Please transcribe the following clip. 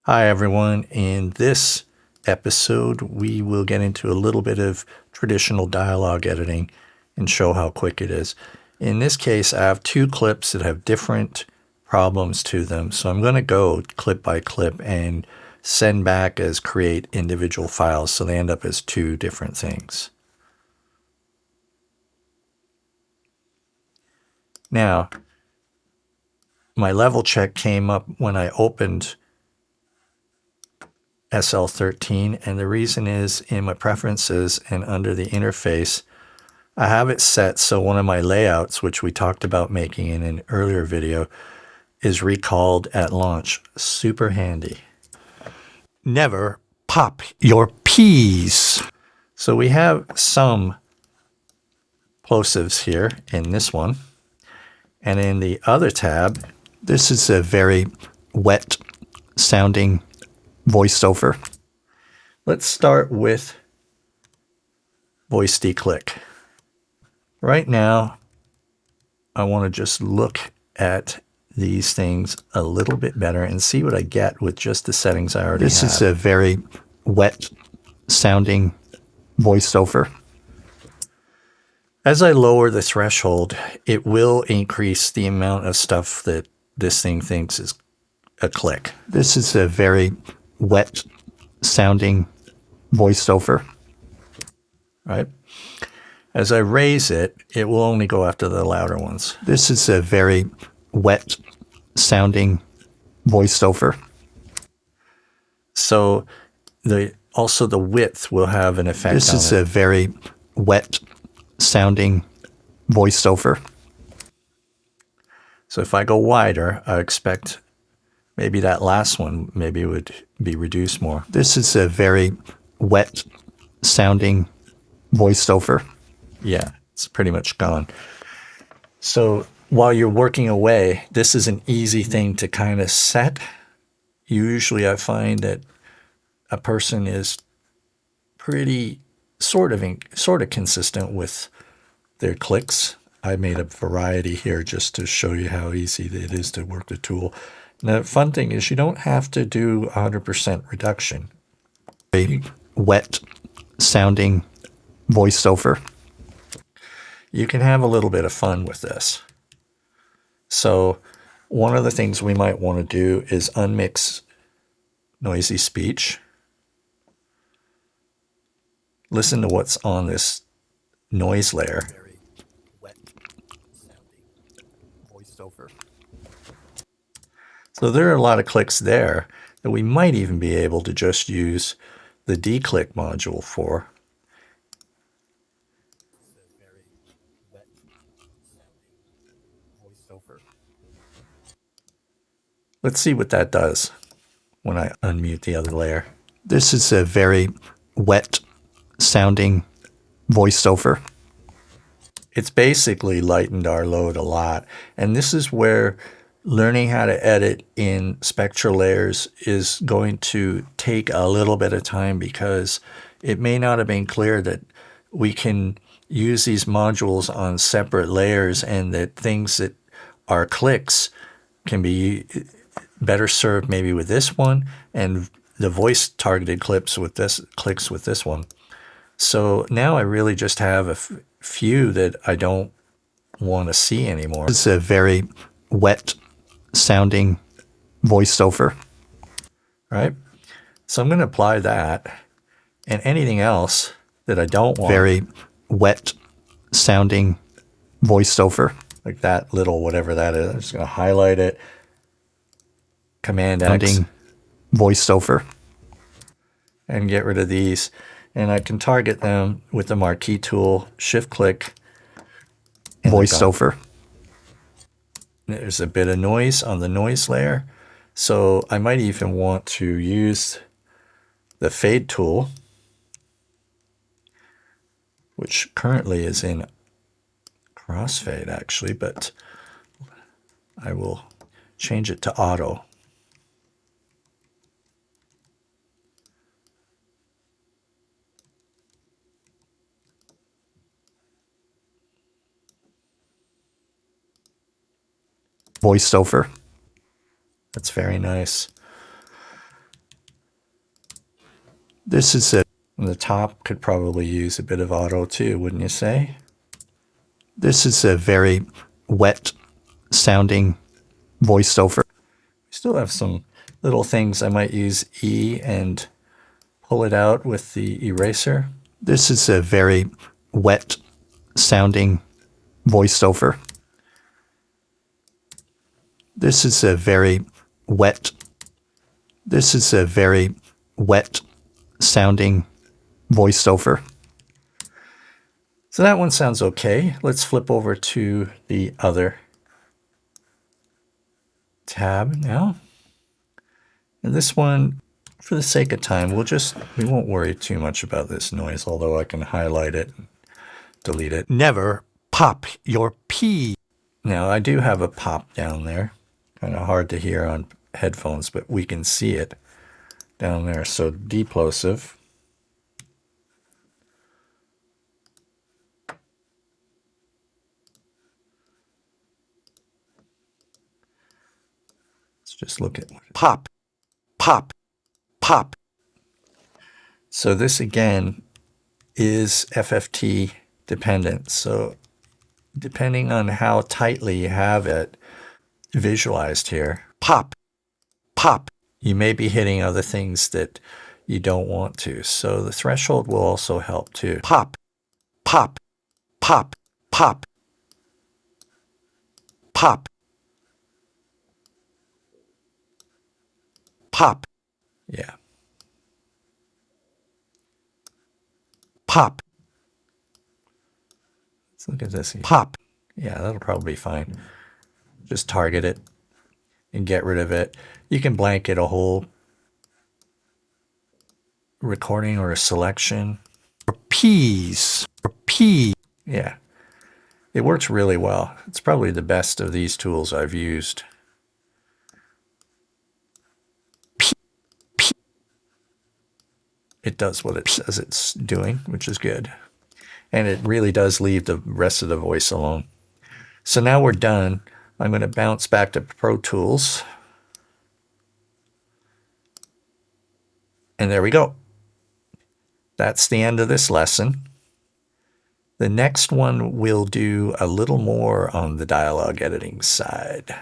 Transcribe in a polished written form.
Hi everyone, in this episode we will get into a little bit of traditional dialogue editing and show how quick it is. In this case I have two clips that have different problems to them, so I'm going to go clip by clip and send back as create individual files so they end up as two different things. Now, my level check came up when I opened SL13, and the reason is in my preferences and under the interface I have it set so one of my layouts, which we talked about making in an earlier video, is recalled at launch. Super handy. Never pop your peas. So we have some plosives here in this one, and in the other tab this is a very wet sounding voiceover. Let's start with voice declick. Right now, I want to just look at these things a little bit better and see what I get with just the settings I already have. This is a very wet sounding voiceover. As I lower the threshold, it will increase the amount of stuff that this thing thinks is a click. This is a very wet sounding voiceover, right? As I raise it, it will only go after the louder ones. This is a very wet sounding voiceover. So also the width will have an effect on it. This is a very wet sounding voiceover. So if I go wider, I expect maybe that last one maybe would be reduced more. This is a very wet sounding voiceover. Yeah, it's pretty much gone. So while you're working away, this is an easy thing to kind of set. Usually I find that a person is pretty sort of consistent with their clicks. I made a variety here just to show you how easy it is to work the tool. And the fun thing is you don't have to do 100% reduction. A wet sounding voiceover. You can have a little bit of fun with this. So one of the things we might want to do is unmix noisy speech. Listen to what's on this noise layer. Very wet sounding voiceover. So there are a lot of clicks there that we might even be able to just use the declick module for. Let's see what that does when I unmute the other layer. This is a very wet sounding voiceover. It's basically lightened our load a lot. And this is where learning how to edit in SpectraLayers is going to take a little bit of time, because it may not have been clear that we can use these modules on separate layers, and that things that are clicks can be better served maybe with this one, and the voice targeted clicks with this one. So now I really just have a few that I don't want to see anymore. It's a very wet sounding voiceover, right? So I'm going to apply that, and anything else that I don't want. Very wet sounding voiceover, like that little whatever that is. I'm just going to highlight it. Command X, voiceover, and get rid of these. And I can target them with the marquee tool, shift click, voiceover. There's a bit of noise on the noise layer. So I might even want to use the fade tool, which currently is in crossfade actually, but I will change it to auto. Voiceover. That's very nice. This is a, the top could probably use a bit of auto too, wouldn't you say? This is a very wet sounding voiceover. Still have some little things I might use E and pull it out with the eraser. This is a very wet sounding voiceover. This is a very wet. This is a very wet sounding voiceover. So that one sounds okay. Let's flip over to the other tab now. And this one, for the sake of time, we won't worry too much about this noise, although I can highlight it and delete it. Never pop your P. Now I do have a pop down there. Kind of hard to hear on headphones, but we can see it down there. So deplosive. Let's just look at pop, pop, pop. So this again is FFT dependent. So depending on how tightly you have it visualized here, pop, pop, you may be hitting other things that you don't want to. So the threshold will also help too. Pop, pop, pop, pop, pop, pop. Yeah. Pop. Let's look at this. Pop. Yeah, that'll probably be fine. Just target it and get rid of it. You can blanket a whole recording or a selection. Or P's. Or P. Yeah. It works really well. It's probably the best of these tools I've used. It does what it says it's doing, which is good. And it really does leave the rest of the voice alone. So now we're done. I'm going to bounce back to Pro Tools. And there we go. That's the end of this lesson. The next one will do a little more on the dialogue editing side.